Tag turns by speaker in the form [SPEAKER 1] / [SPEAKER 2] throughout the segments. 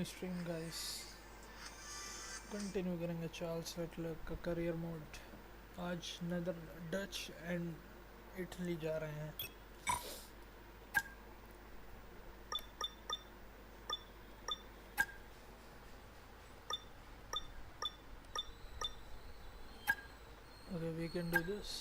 [SPEAKER 1] New stream guys, continue करेंगे Charles Leclerc का career mode. आज नदर डच एंड इटली जा रहे हैं। Okay, we can do this.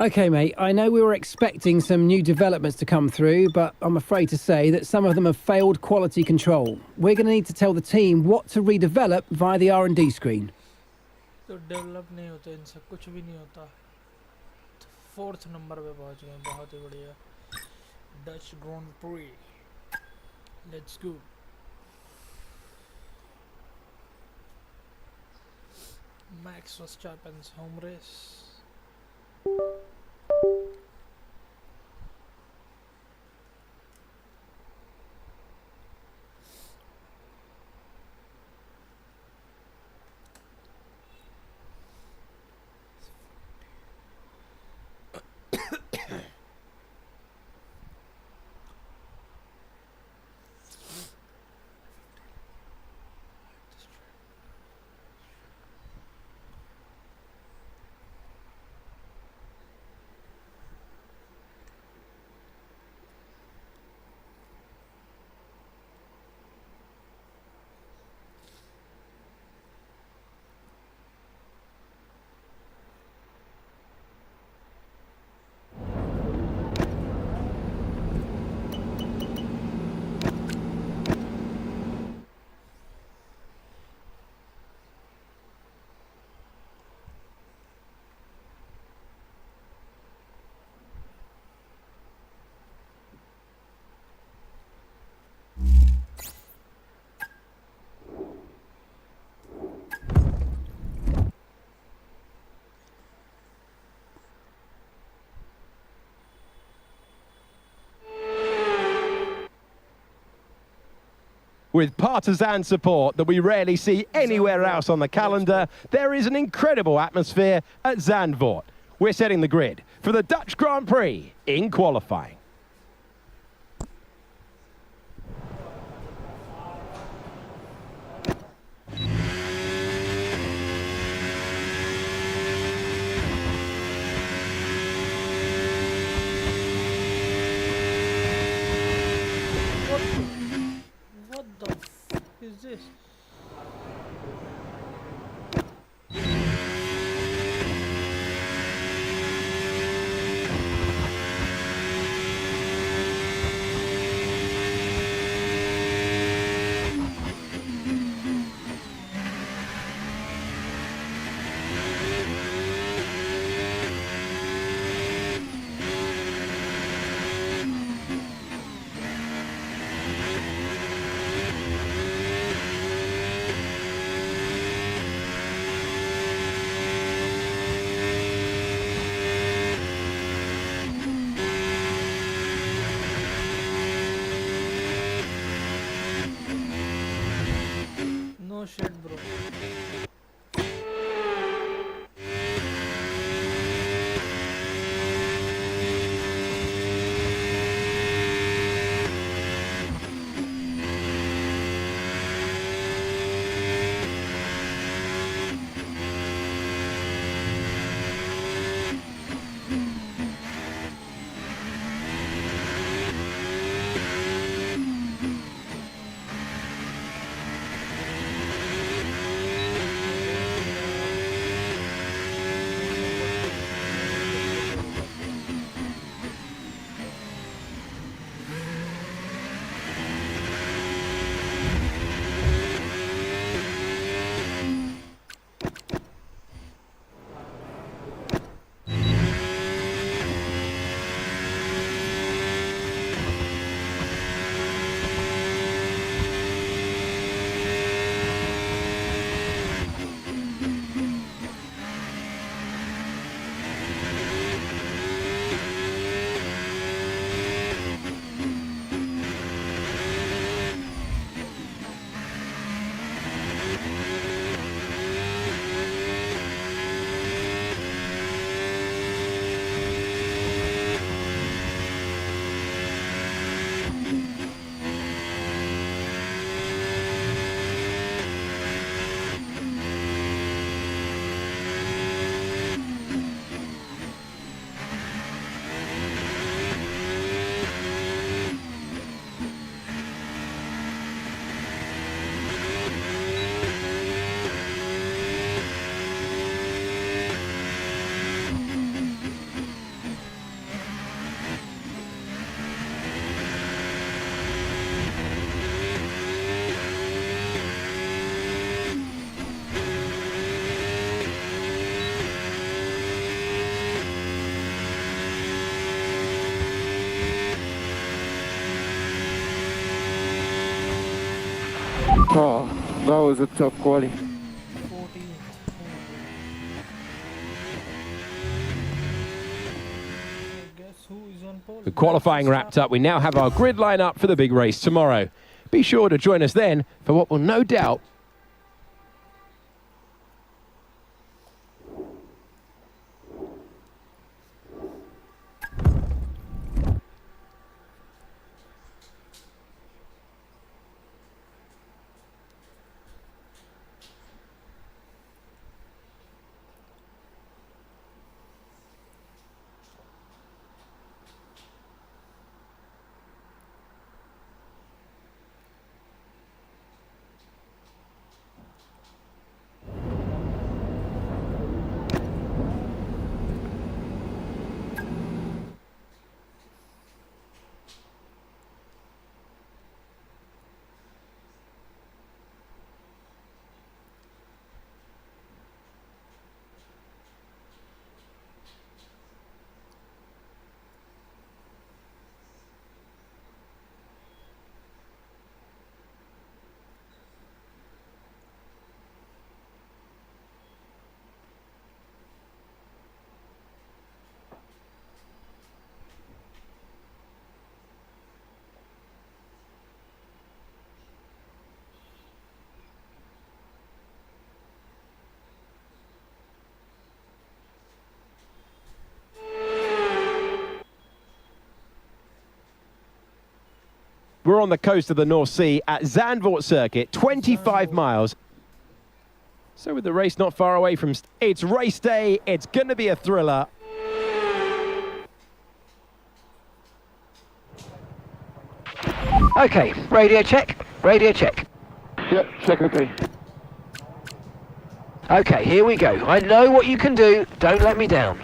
[SPEAKER 2] Okay, mate, I know we were expecting some new developments to come through, but I'm afraid to say that some of them have failed quality control. We're going to need to tell the team what to redevelop via the R&D screen.
[SPEAKER 1] तो develop नहीं होता, इनसे कुछ भी नहीं होता। 4th number पे पहुंच गए, बहुत ही बढ़िया। Dutch Grand Prix, let's go. Max Verstappen's home race.
[SPEAKER 3] With partisan support that we rarely see anywhere else on the calendar, there is an incredible atmosphere at Zandvoort. We're setting the grid for the Dutch Grand Prix in qualifying.
[SPEAKER 1] What the f is this? No shit, bro.
[SPEAKER 4] That was a tough quali.
[SPEAKER 1] 14th. Guess who is on pole?
[SPEAKER 3] The qualifying wrapped up. We now have our grid line up for the big race tomorrow. Be sure to join us then for what will no doubt we're on the coast of the North Sea at Zandvoort Circuit, 25 miles. So with the race not far away from... It's race day. It's going to be a thriller.
[SPEAKER 2] Okay, radio check. Radio check.
[SPEAKER 4] Yeah, check okay.
[SPEAKER 2] Okay, here we go. I know what you can do. Don't let me down.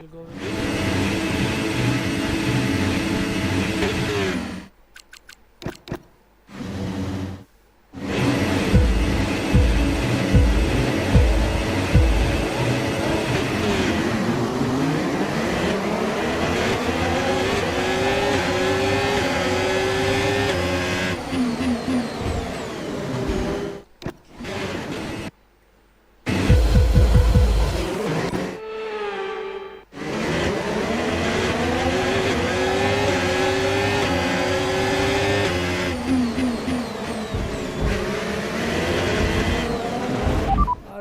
[SPEAKER 1] We'll go with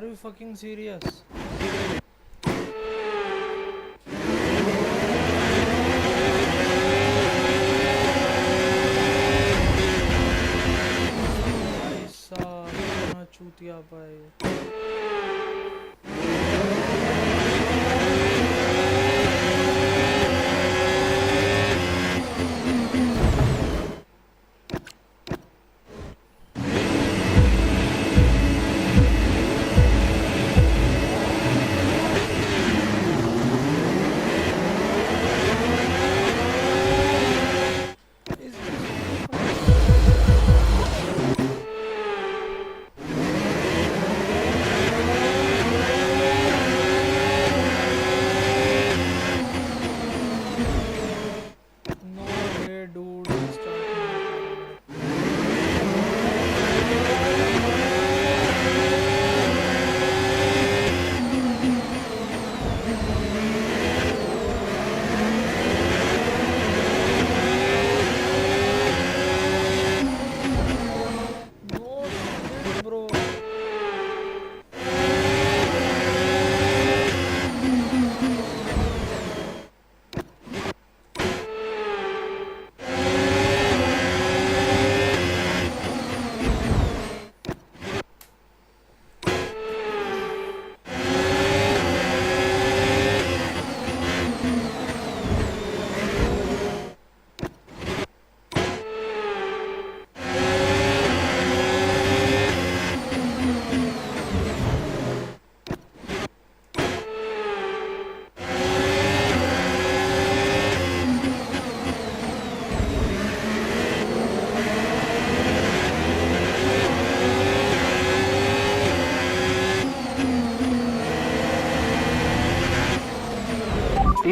[SPEAKER 1] Are you fucking serious? ऐसा इतना चूतिया पाए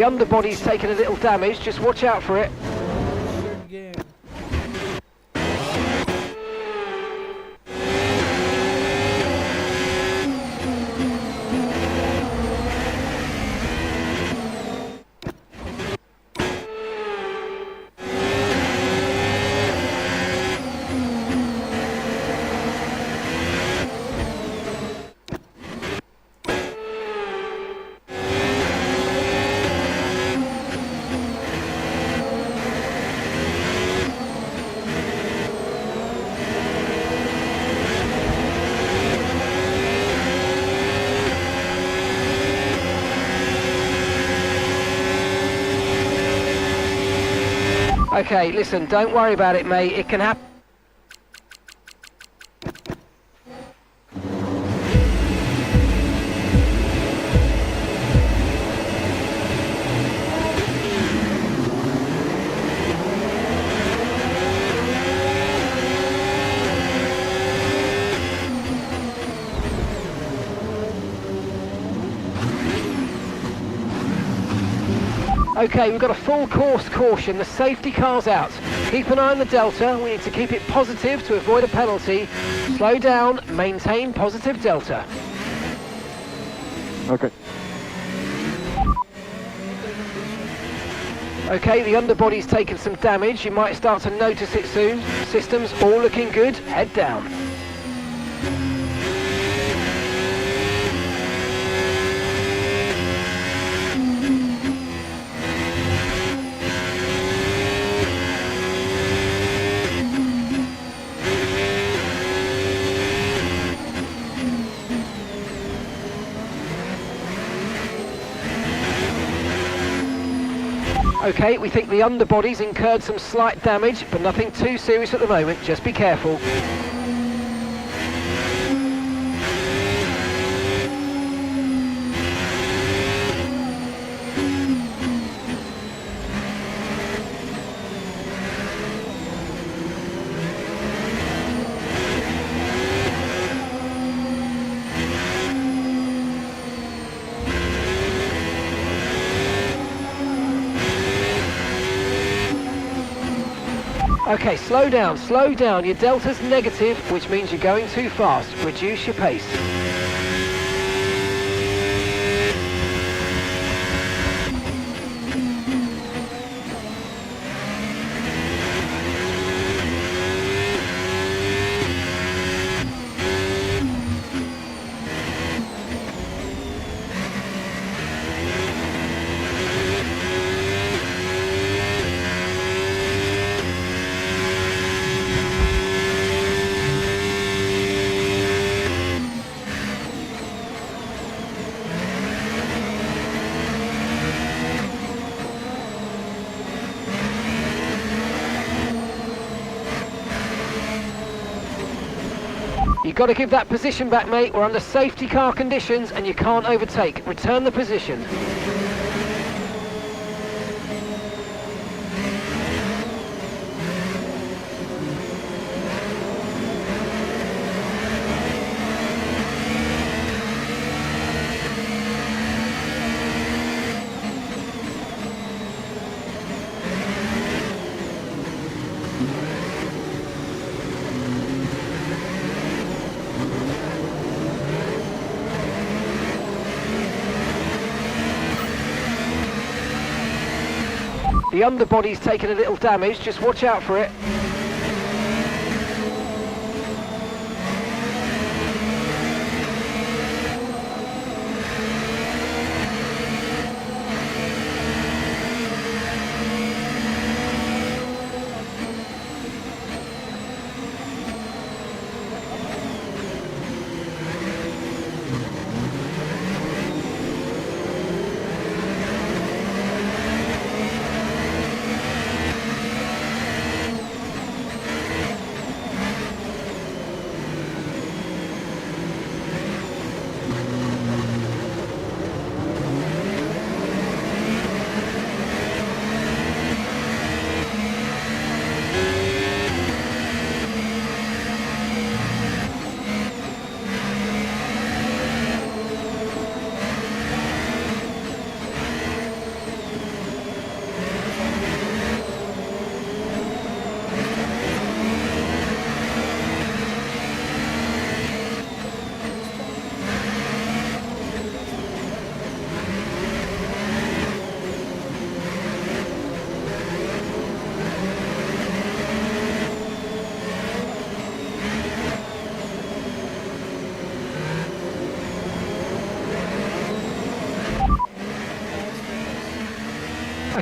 [SPEAKER 2] The underbody's taken a little damage, just watch out for it.
[SPEAKER 1] Shit game.
[SPEAKER 2] Okay, listen, don't worry about it, mate. It can happen. Okay, we've got a full course caution. The safety car's out. Keep an eye on the delta. We need to keep it positive to avoid a penalty. Slow down, maintain positive delta.
[SPEAKER 4] Okay.
[SPEAKER 2] Okay, the underbody's taken some damage. You might start to notice it soon. Systems all looking good. Head down. Okay, we think the underbody's incurred some slight damage, but nothing too serious at the moment. Just be careful. Okay, slow down, slow down. Your delta's negative, which means you're going too fast. Reduce your pace. You've got to give that position back, mate. We're under safety car conditions and you can't overtake. Return the position. The underbody's taken a little damage, just watch out for it.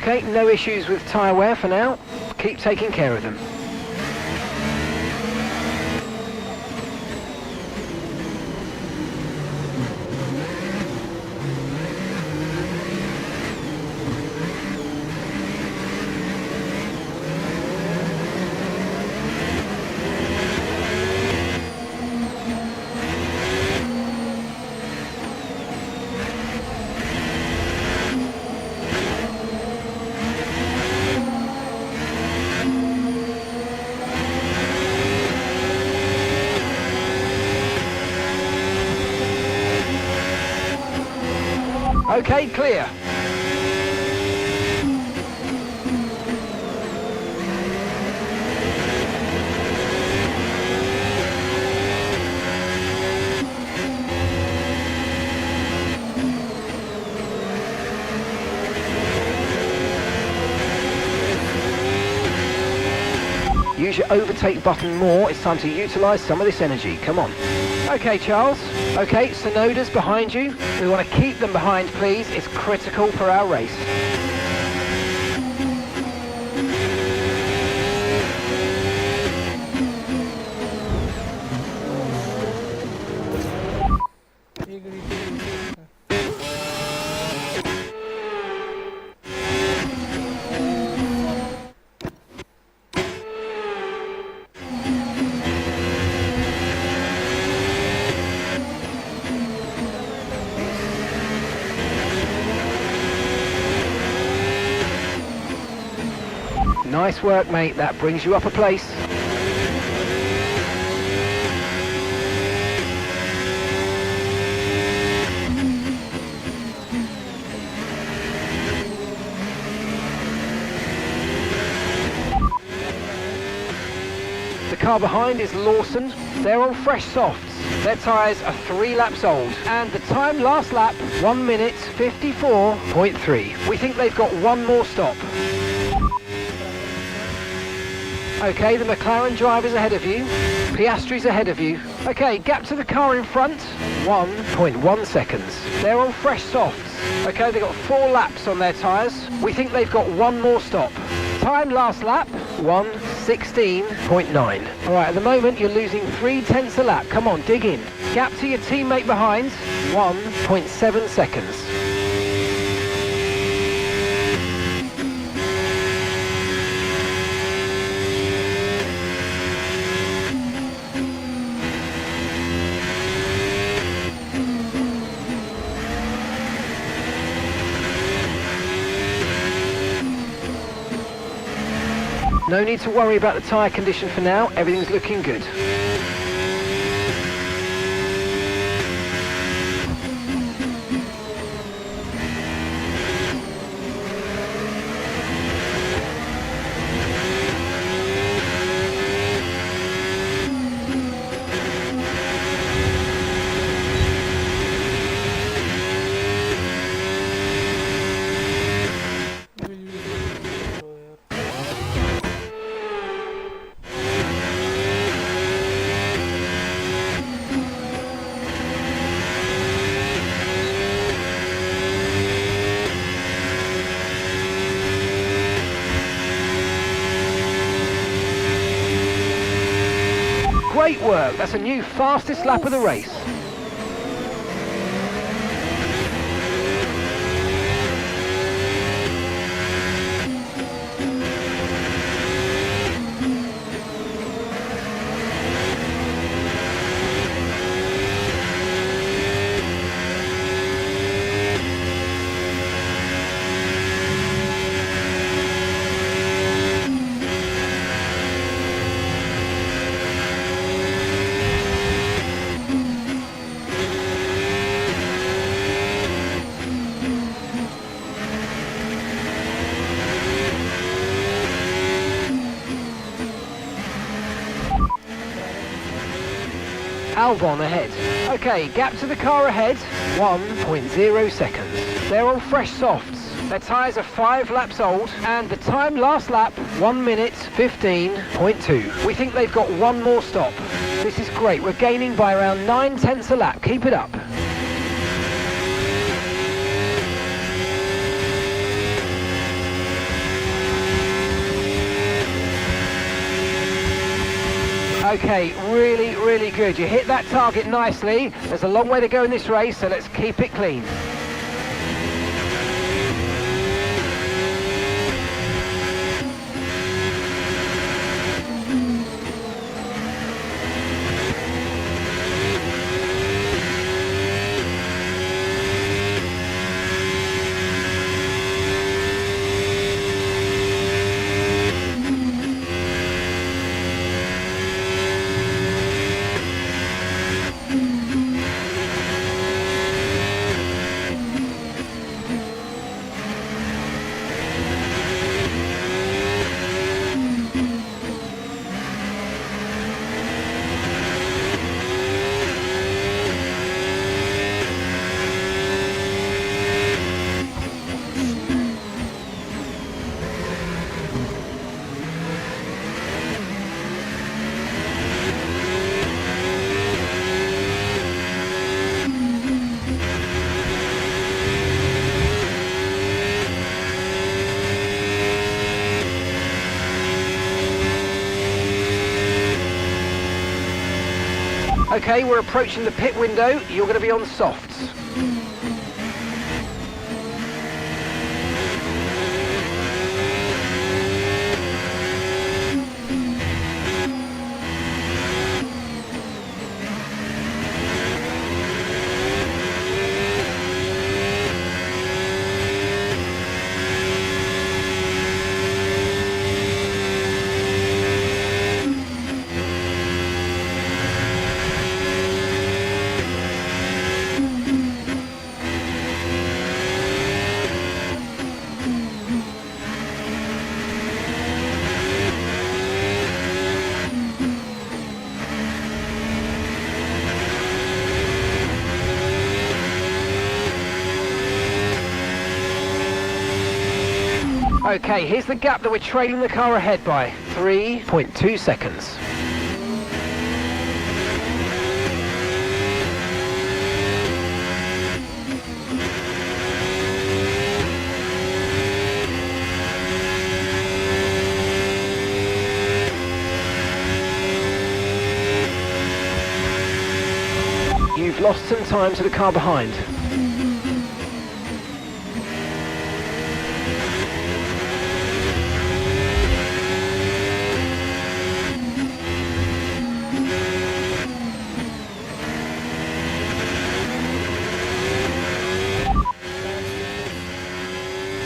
[SPEAKER 2] Okay, no issues with tyre wear for now. Keep taking care of them. Okay, clear. Use your overtake button more. It's time to utilise some of this energy. Come on. Okay, Charles. Okay, Sonoda's behind you. We want to keep them behind, please. It's critical for our race. Nice work, mate. That brings you up a place. The car behind is Lawson. They're on fresh softs. Their tyres are 3 laps old. And the time last lap, 1 minute 54.3. We think they've got one more stop. Okay, the McLaren driver's ahead of you. Piastri's ahead of you. Okay, gap to the car in front, 1.1 seconds. They're on fresh softs. Okay, they've got 4 laps on their tyres. We think they've got one more stop. Time last lap, 1:16.9. All right, at the moment you're losing 0.3 a lap. Come on, dig in. Gap to your teammate behind, 1.7 seconds. No need to worry about the tyre condition for now, everything's looking good. Great work, that's a new fastest lap of the race. Albon ahead. Okay, gap to the car ahead, 1.0 seconds. They're on fresh softs. Their tyres are 5 laps old, and the time last lap, 1 minute 15.2. We think they've got one more stop. This is great, we're gaining by around 0.9 a lap. Keep it up. Okay, really, really good. You hit that target nicely. There's a long way to go in this race, so let's keep it clean. Okay, we're approaching the pit window. You're going to be on softs. Okay, here's the gap that we're trailing the car ahead by. 3.2 seconds. You've lost some time to the car behind.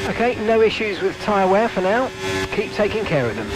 [SPEAKER 2] Okay, no issues with tyre wear for now. Keep taking care of them.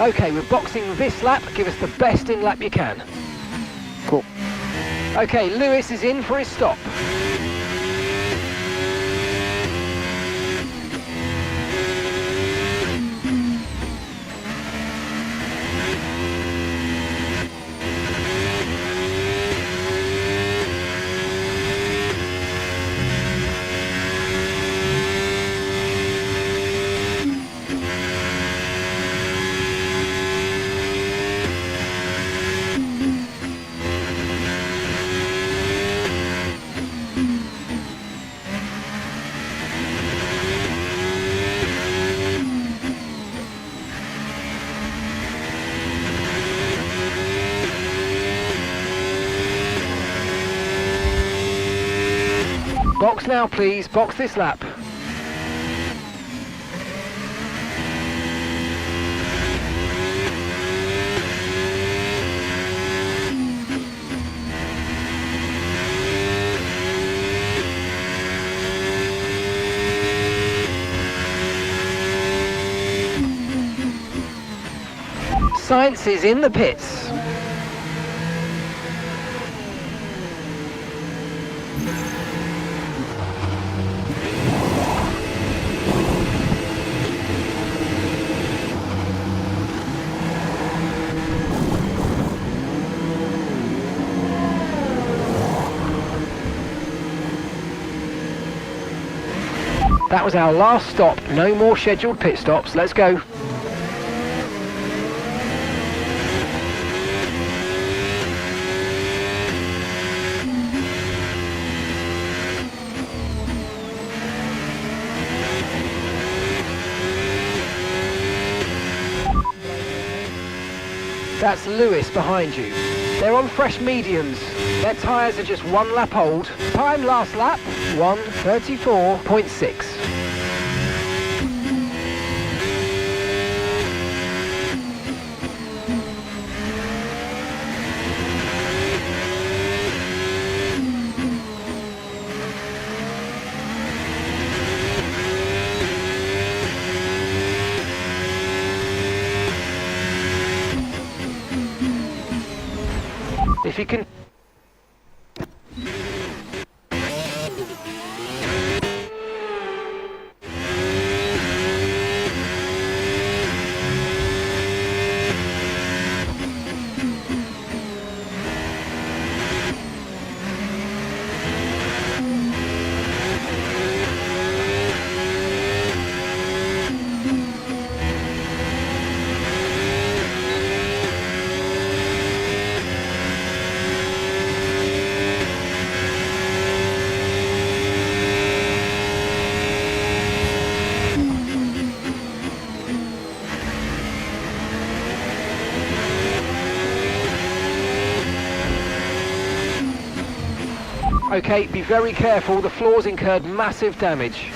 [SPEAKER 2] Okay, we're boxing this lap. Give us the best in lap you can.
[SPEAKER 4] Cool.
[SPEAKER 2] Okay, Lewis is in for his stop. Box now, please. Box this lap. Science is in the pits. That was our last stop. No more scheduled pit stops. Let's go. That's Lewis behind you. They're on fresh mediums. Their tyres are just 1 lap old. Time last lap, 1:34.6. If you can... Okay, be very careful, the floor's incurred massive damage.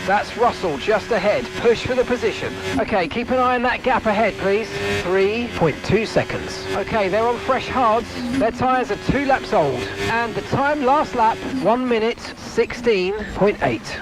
[SPEAKER 2] That's Russell just ahead, push for the position. Okay, keep an eye on that gap ahead please. 3.2 seconds. Okay, they're on fresh hards, their tyres are 2 laps old, and the time last lap, 1 minute 16.8.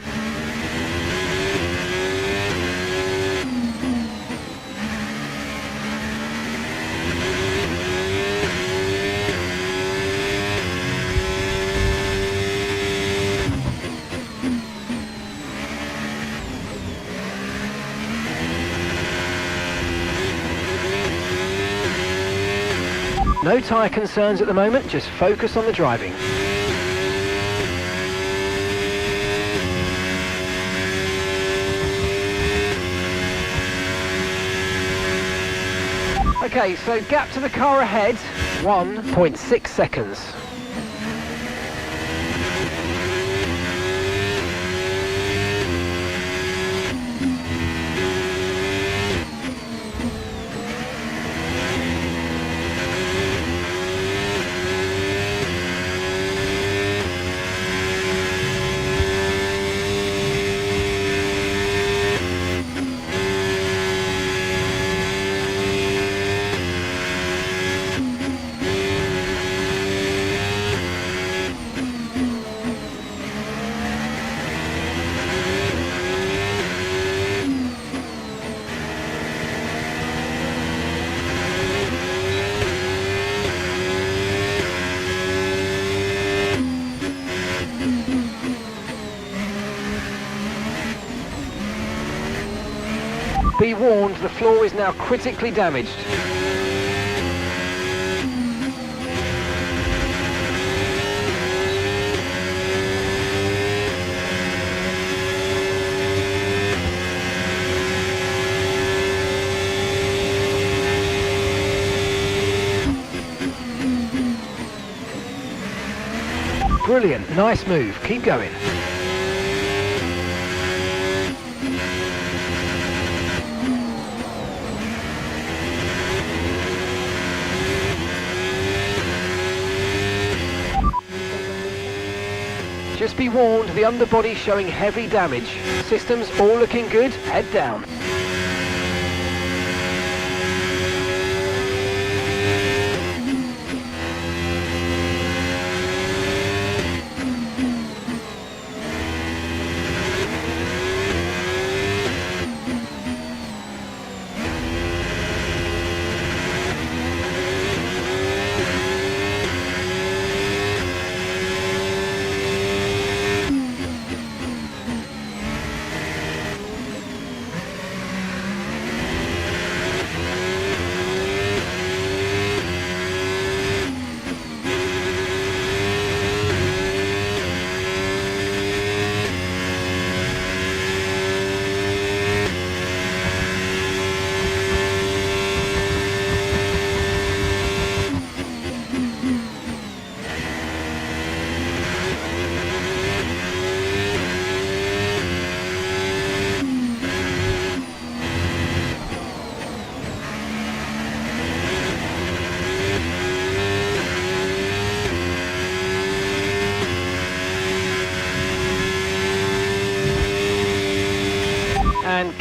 [SPEAKER 2] No tyre concerns at the moment, just focus on the driving. Okay, so gap to the car ahead, 1.6 seconds. Be warned, the floor is now critically damaged. Brilliant, nice move, keep going. Just be warned, the underbody showing heavy damage. Systems all looking good, head down.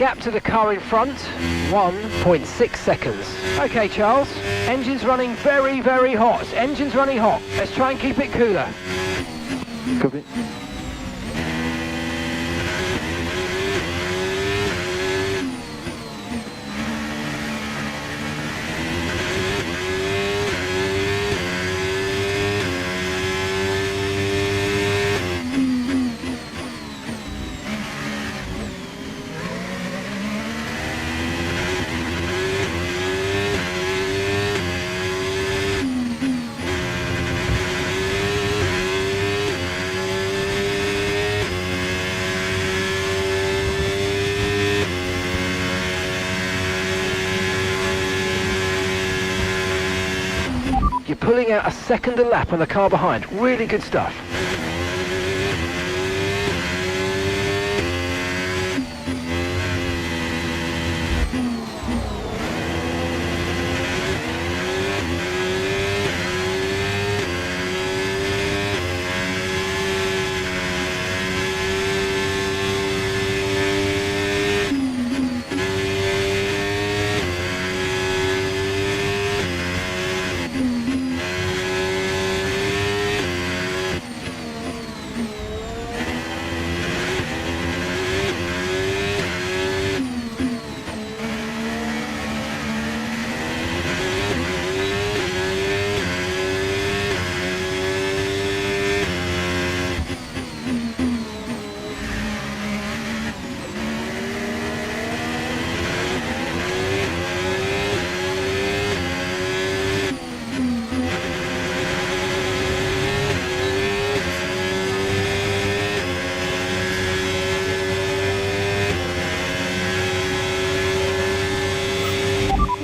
[SPEAKER 2] gap to the car in front, 1.6 seconds. Okay, Charles, engine's running very, very hot. Engine's running hot. Let's try and keep it cooler.
[SPEAKER 4] Copy.
[SPEAKER 2] You're pulling out a second a lap on the car behind. Really good stuff.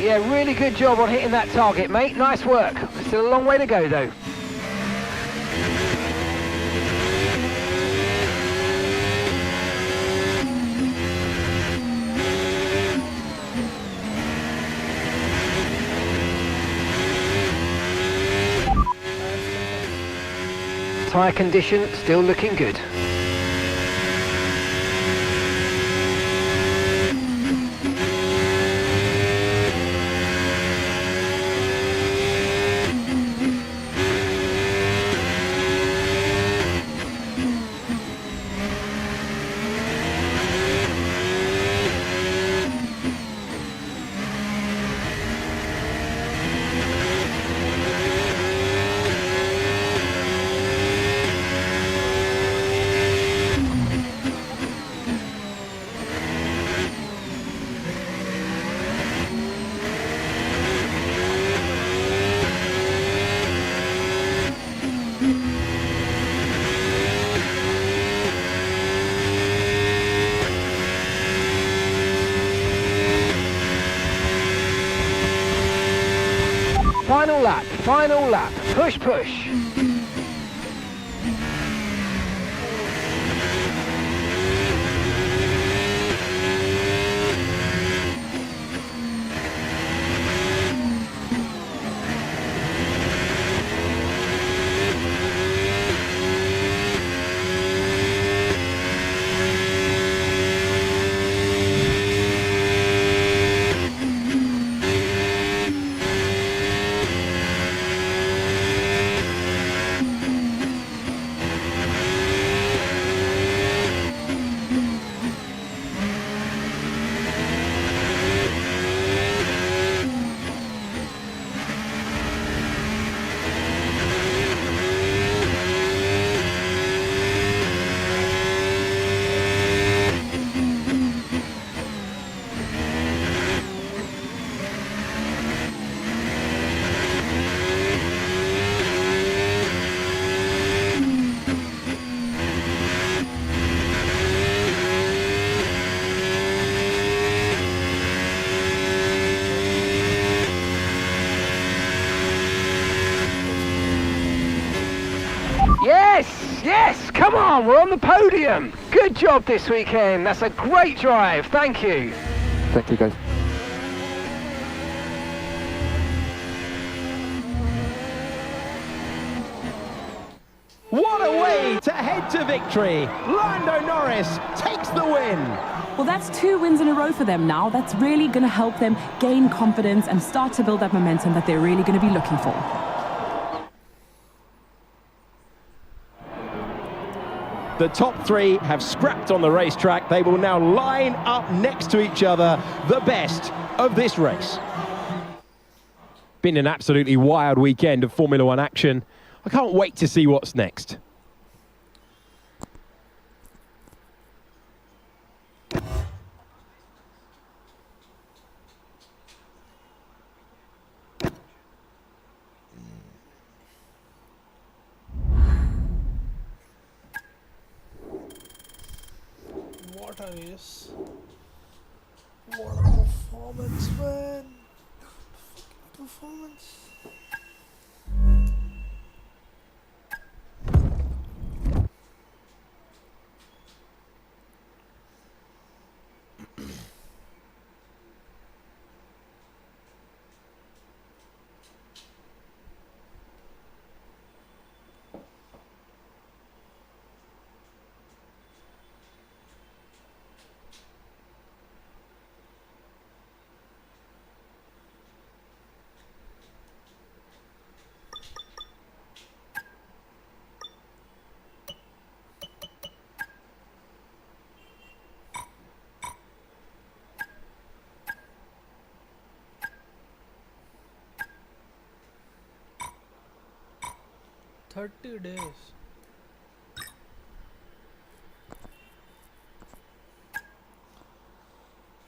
[SPEAKER 2] Yeah, really good job on hitting that target, mate. Nice work. Still a long way to go, though. Tyre condition still looking good. Final lap, final lap. Push, push. Yes, yes, come on, we're on the podium. Good job this weekend. That's a great drive. Thank you.
[SPEAKER 4] Thank you, guys.
[SPEAKER 3] What a way to head to victory! Lando Norris takes the win.
[SPEAKER 5] Well, that's 2 wins in a row for them now. That's really going to help them gain confidence and start to build that momentum that they're really going to be looking for.
[SPEAKER 3] The top 3 have scrapped on the racetrack. They will now line up next to each other, the best of this race. Been an absolutely wild weekend of Formula One action. I can't wait to see what's next.
[SPEAKER 1] What a race. What a performance, man. Performance. Days.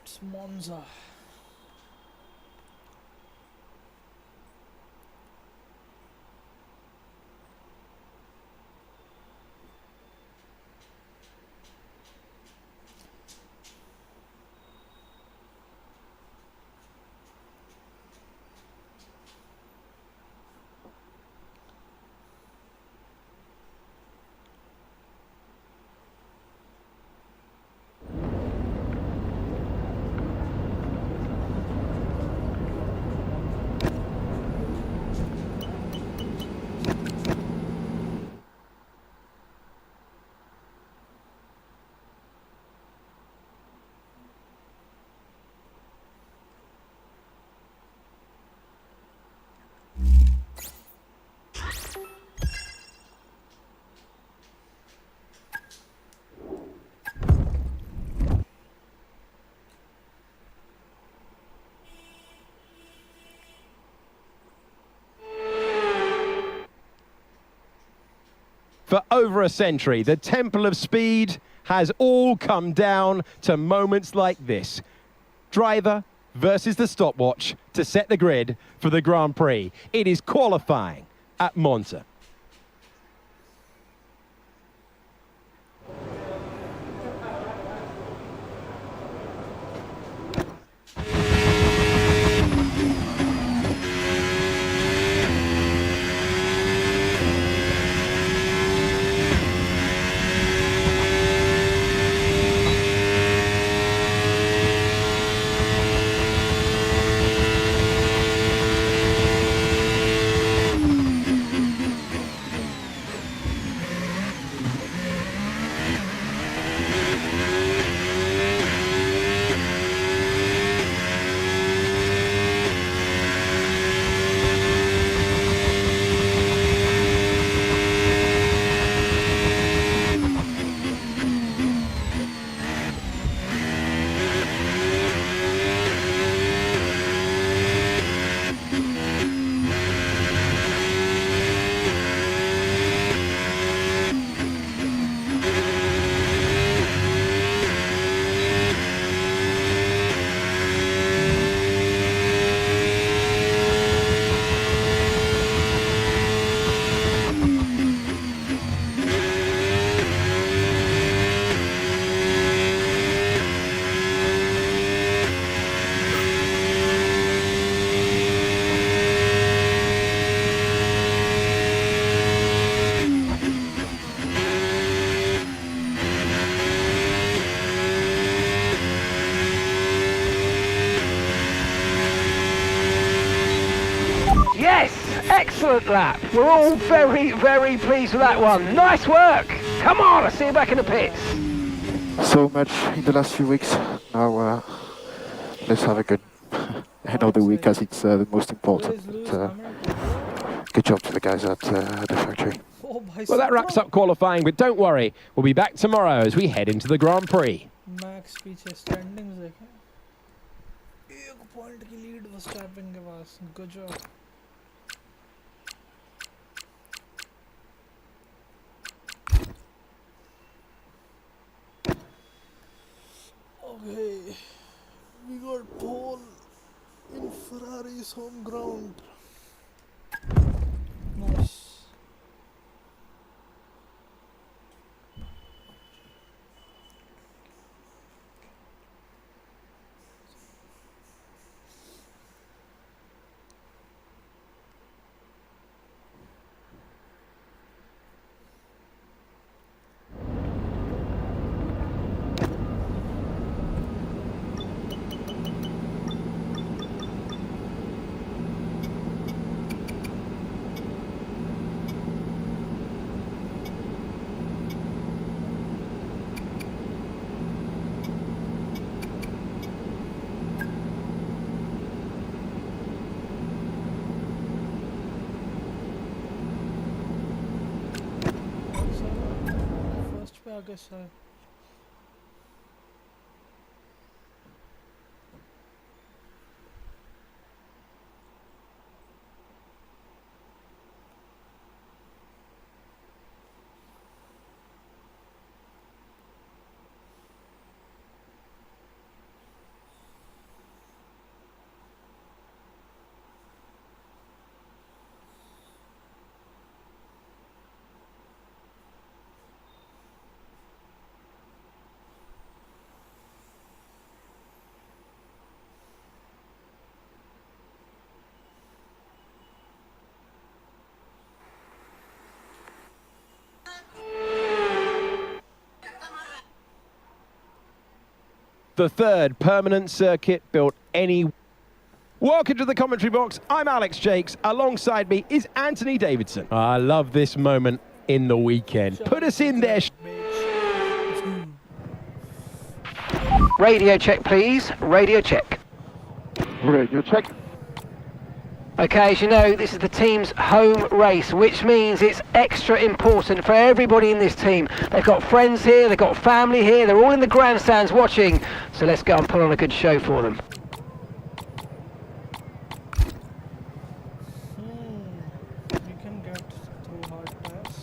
[SPEAKER 1] It's Monza.
[SPEAKER 3] For over a century, the Temple of Speed has all come down to moments like this. Driver versus the stopwatch to set the grid for the Grand Prix. It is qualifying at Monza.
[SPEAKER 2] Yes, excellent lap. We're all very, very pleased with that one. Nice work. Come on, I'll see you back in the pits.
[SPEAKER 4] so much in the last few weeks. Now let's have a good end of the week, as it's the most important.
[SPEAKER 1] Lewis
[SPEAKER 4] But,
[SPEAKER 1] Hamilton.
[SPEAKER 4] good job to the guys at the factory.
[SPEAKER 1] Oh, bhai,
[SPEAKER 3] Well, that wraps up qualifying, but don't worry, we'll be back tomorrow as we head into the Grand Prix.
[SPEAKER 1] Max पीछे standings देखें. 1 point की lead Verstappen के पास. Good job. Okay, we got pole in Ferrari's home ground. Nice. First पे आगे से.
[SPEAKER 3] The third permanent circuit built any... Welcome to the commentary box. I'm Alex Jakes. Alongside me is Anthony Davidson. I love this moment in the weekend. Put us in there.
[SPEAKER 2] Radio check, please. Radio check.
[SPEAKER 4] Radio check.
[SPEAKER 2] Okay, as you know, this is the team's home race, which means it's extra important for everybody in this team. They've got friends here, they've got family here, they're all in the grandstands watching. So let's go and put on a good show for them.
[SPEAKER 1] You can get through hard pass.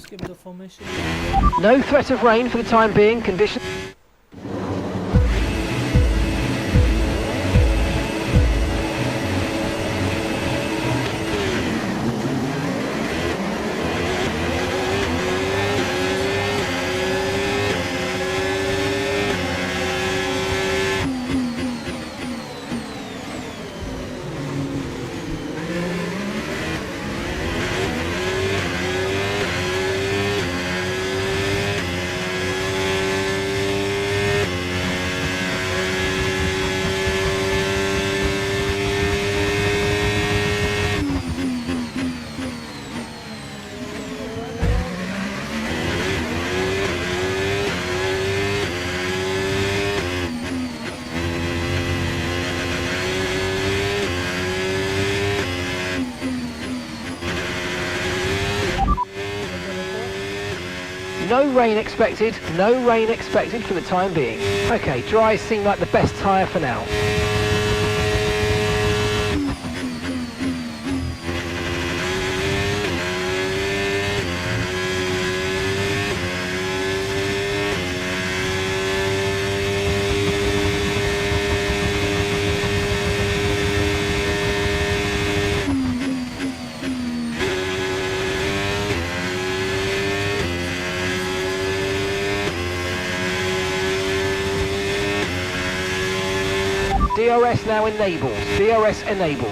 [SPEAKER 1] Skip the formation.
[SPEAKER 2] No threat of rain for the time being. Conditions. No rain expected, no rain expected for the time being. Okay, dry seem like the best tyre for now.
[SPEAKER 6] DRS now enabled. DRS enabled.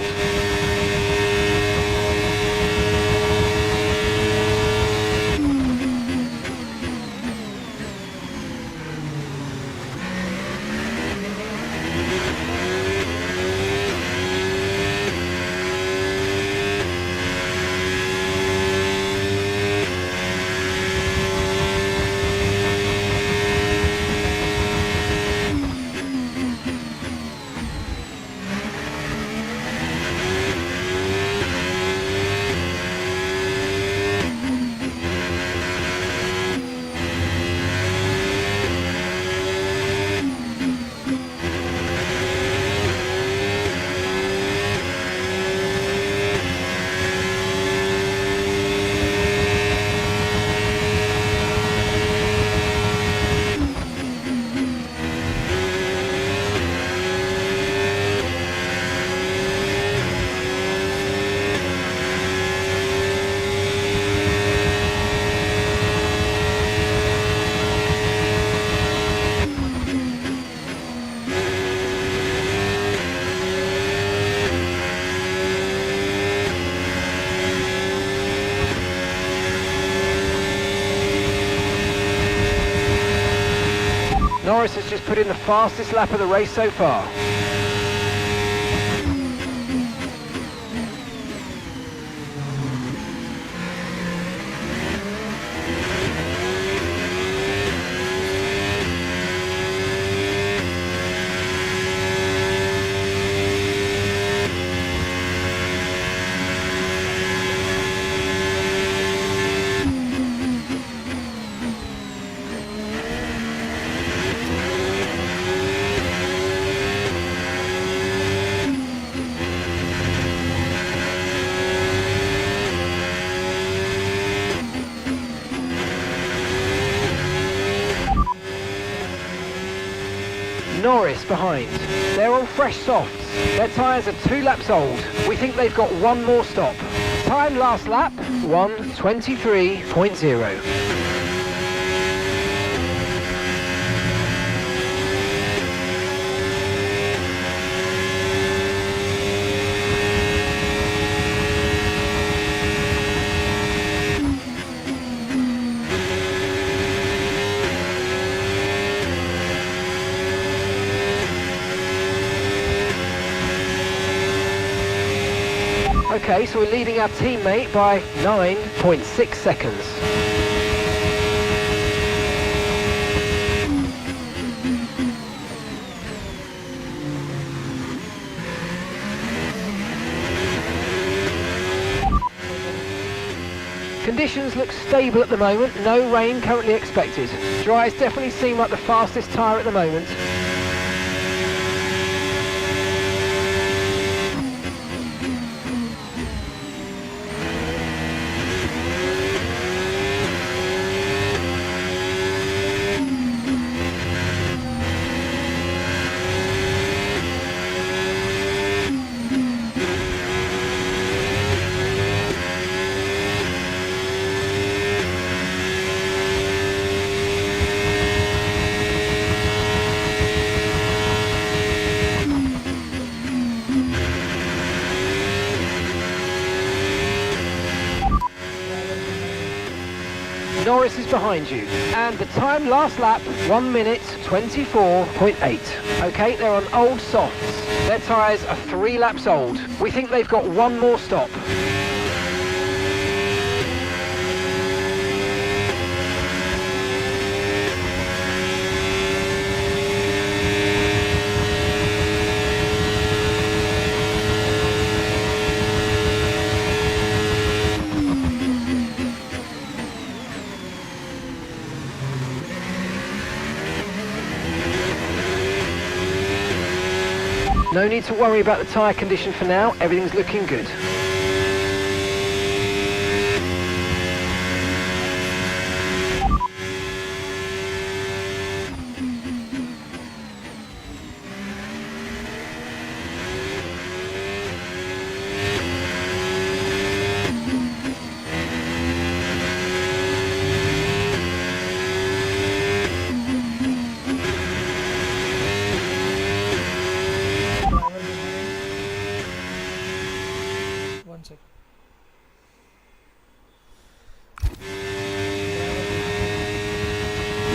[SPEAKER 6] Norris has just put in the fastest lap of the race so far. Norris behind. They're on fresh softs. Their tyres are 2 laps old. We think they've got one more stop. Time last lap, 1:23.0. Okay, so we're leading our teammate by 9.6 seconds. Conditions look stable at the moment, no rain currently expected. Dries definitely seem like the fastest tyre at the moment. Norris is behind you, and the time last lap, 1:24.8. Okay, they're on old softs. Their tyres are 3 laps old. We think they've got one more stop. No need to worry about the tyre condition for now, everything's looking good.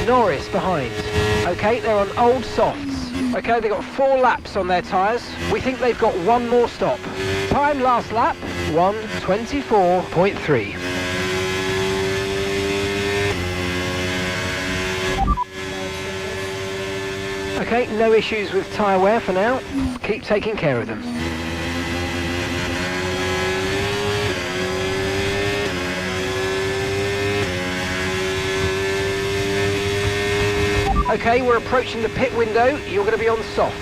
[SPEAKER 6] Norris behind. Okay, they're on old softs. Okay, they've got 4 laps on their tyres. We think they've got one more stop. Time last lap, 1:24.3. Okay, no issues with tyre wear for now. Keep taking care of them. Okay, we're approaching the pit window. You're going to be on softs.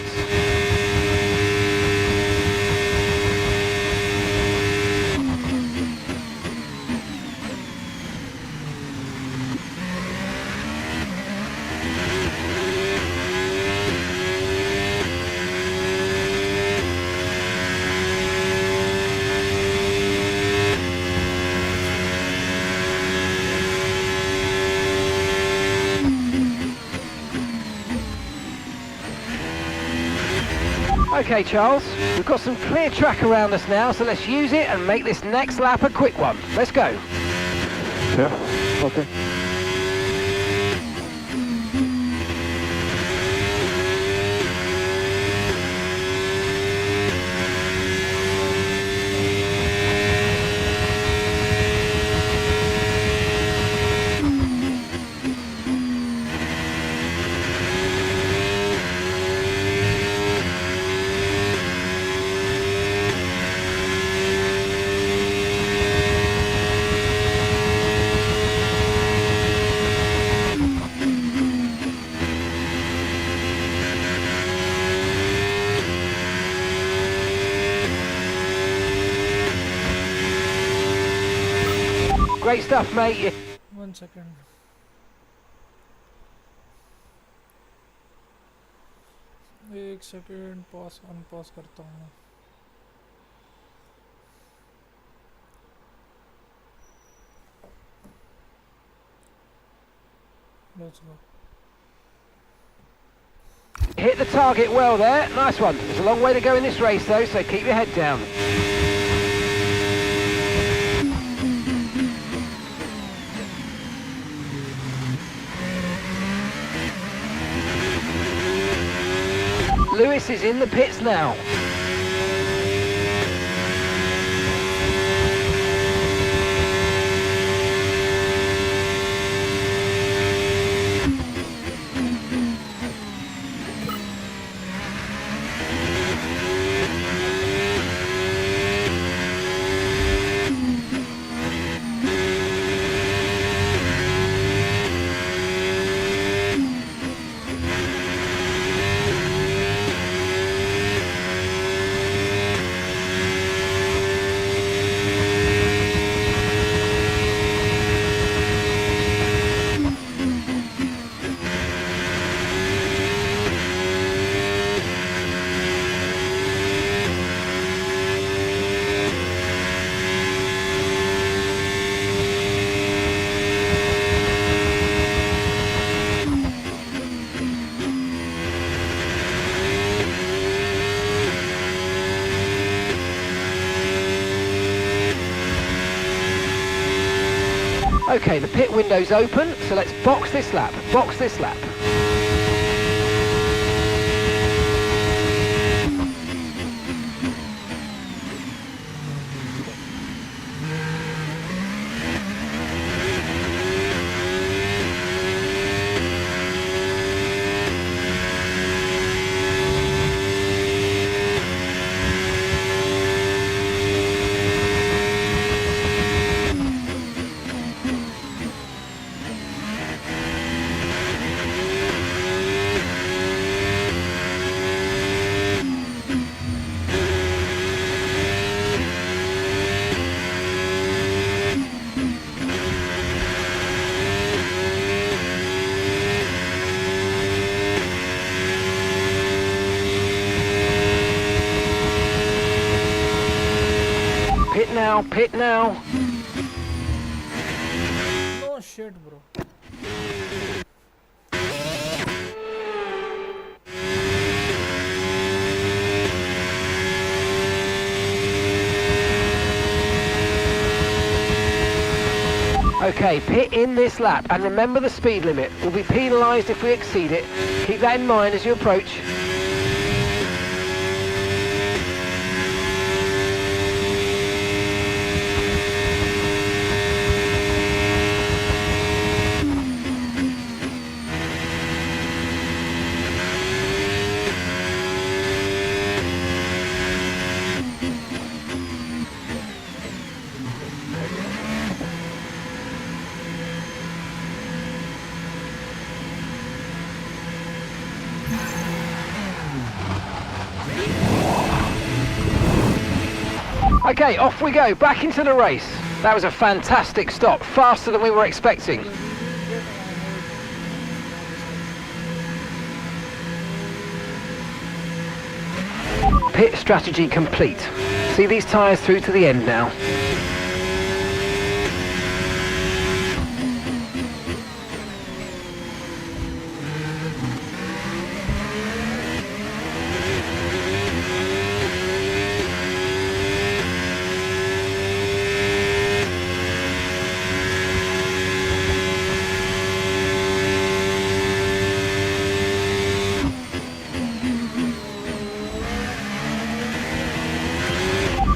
[SPEAKER 6] Okay, Charles, we've got some clear track around us now, so let's use it and make this next lap a quick one. Let's go.
[SPEAKER 4] Yeah, okay.
[SPEAKER 6] Great stuff, mate.
[SPEAKER 1] 1 second. एक second pause unpause करता हूँ. Let's go.
[SPEAKER 6] Hit the target well there. Nice one. There's a long way to go in this race though, so keep your head down. Lewis is in the pits now. Okay, the pit window's open, so let's box this lap. Box this lap. Pit now.
[SPEAKER 1] No shit, bro.
[SPEAKER 6] Okay, pit in this lap, and remember the speed limit. We'll be penalised if we exceed it. Keep that in mind as you approach. Okay, off we go, back into the race. That was a fantastic stop, faster than we were expecting. Pit strategy complete. See these tyres through to the end now.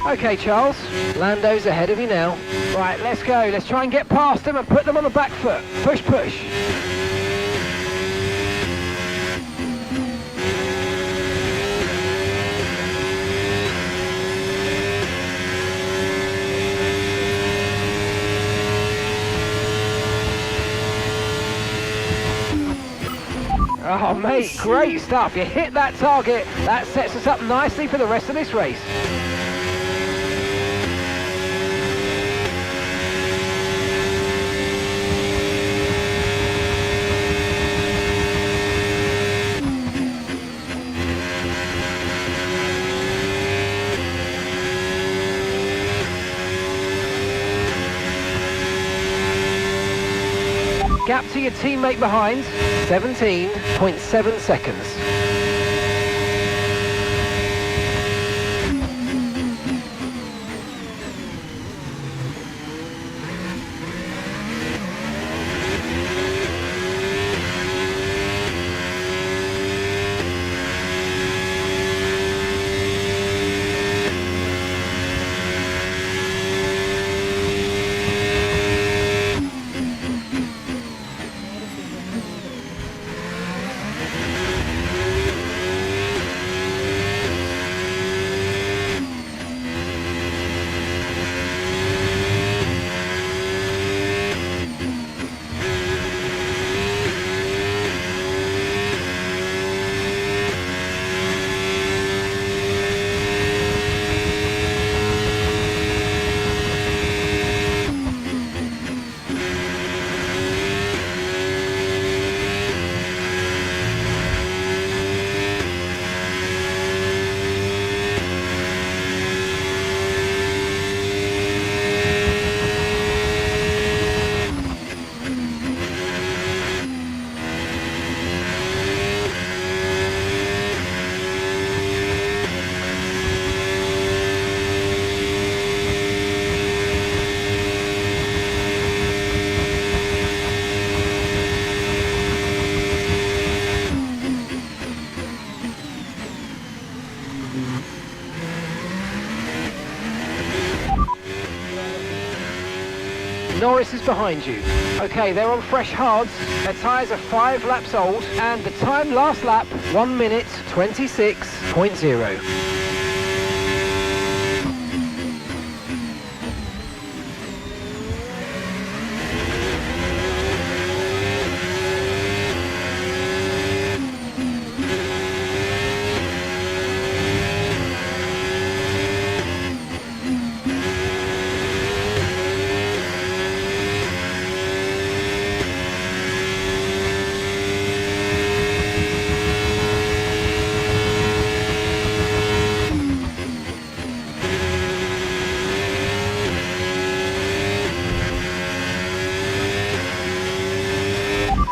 [SPEAKER 6] Okay, Charles, Lando's ahead of you now. Right, let's go. Let's try and get past them and put them on the back foot. Push, push. Oh, mate, great stuff. You hit that target. That sets us up nicely for the rest of this race. Gap to your teammate behind, 17.7 seconds. Norris is behind you. Okay, they're on fresh hards. Their tyres are 5 laps old, and the time last lap, 1 minute 26.0.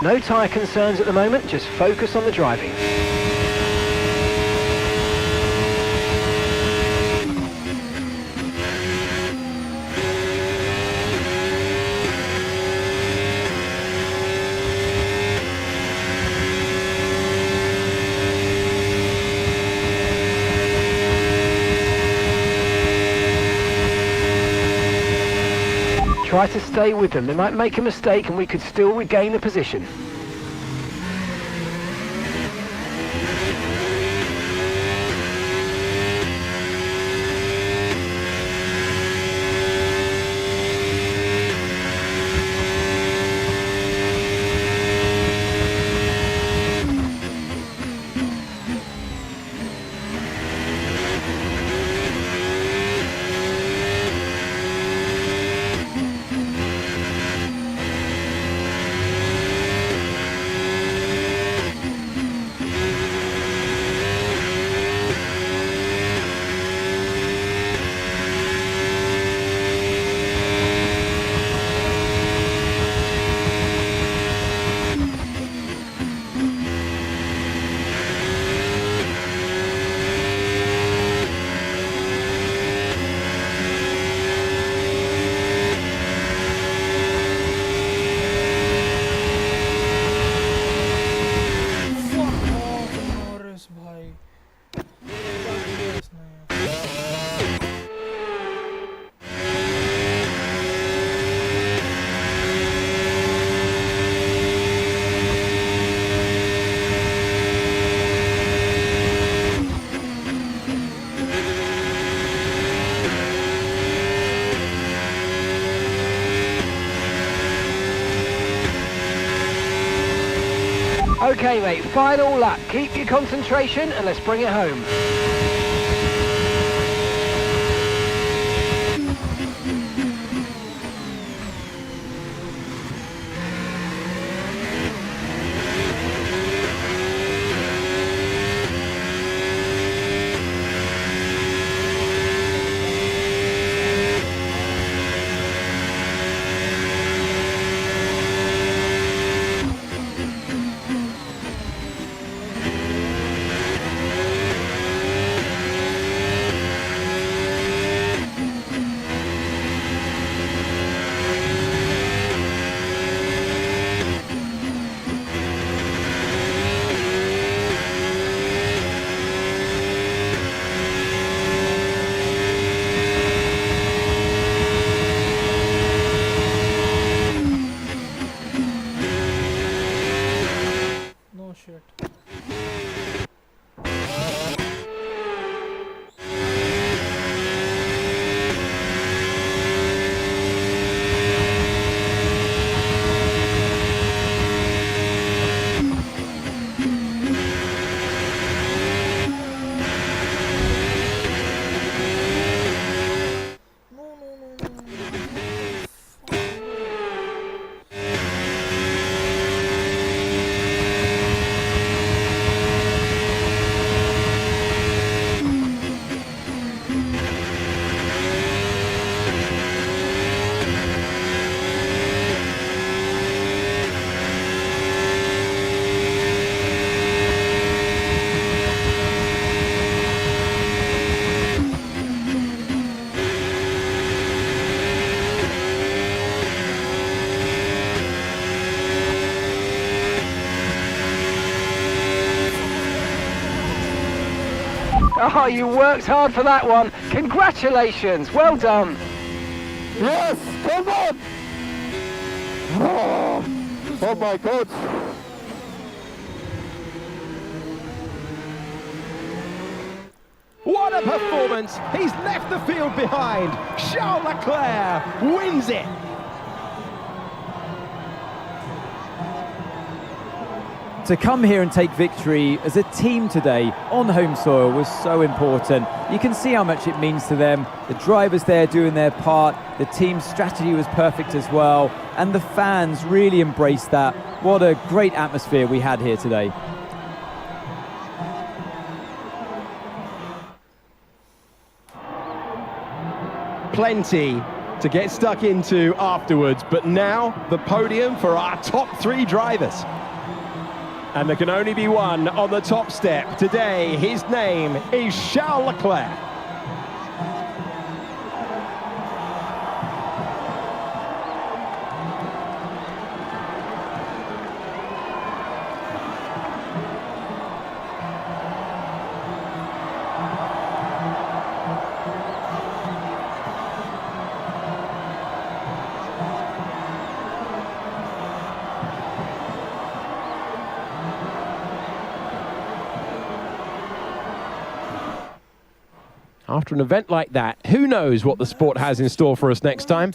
[SPEAKER 6] No tyre concerns at the moment, just focus on the driving. Try to stay with them. They might make a mistake and we could still regain the position. Okay mate, final lap. Keep your concentration and let's bring it home. Oh, you worked hard for that one. Congratulations, well done.
[SPEAKER 4] Yes, come on! Oh my God!
[SPEAKER 3] What a performance! He's left the field behind. Charles Leclerc wins it.
[SPEAKER 7] To come here and take victory as a team today on home soil was so important. You can see how much it means to them. The drivers there doing their part, the team's strategy was perfect as well, and the fans really embraced that. What a great atmosphere we had here today.
[SPEAKER 3] Plenty to get stuck into afterwards, but now the podium for our top three drivers. And there can only be one on the top step. Today, his name is Charles Leclerc. After an event like that, who knows what the sport has in store for us next time?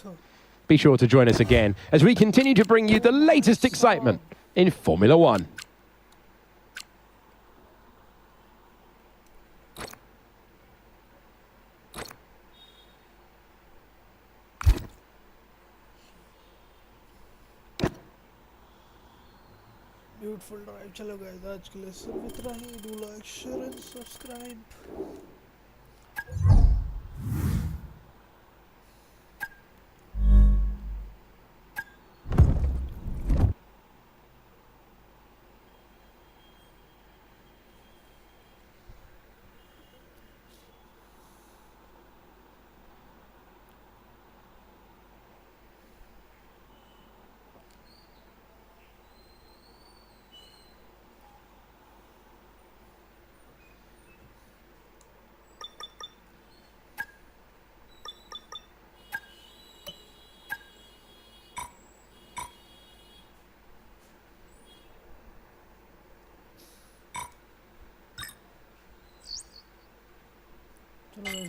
[SPEAKER 3] Be sure to join us again as we continue to bring you the latest excitement in Formula One.
[SPEAKER 1] Beautiful drive चलो guys, आज के लिए सिर्फ इतना ही. Do like, share and subscribe.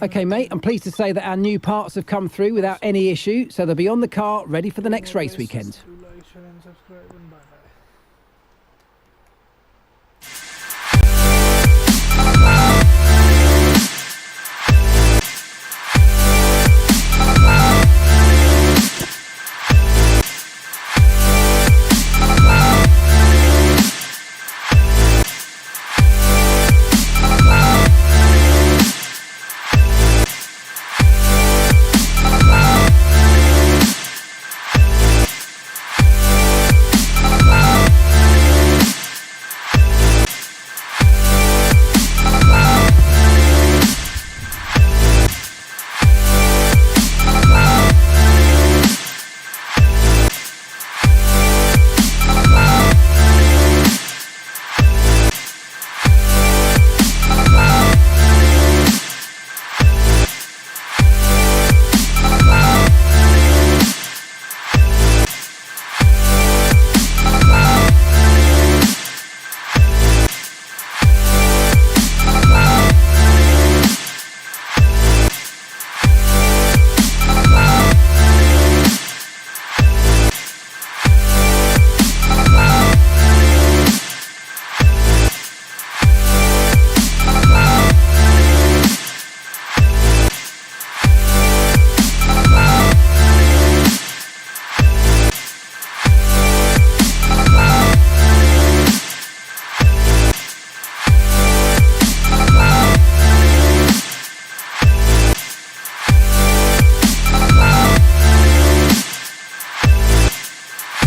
[SPEAKER 2] Okay, mate, I'm pleased to say that our new parts have come through without any issue, so they'll be on the car ready for the next race weekend.
[SPEAKER 1] Do like, share and subscribe, and bye bye.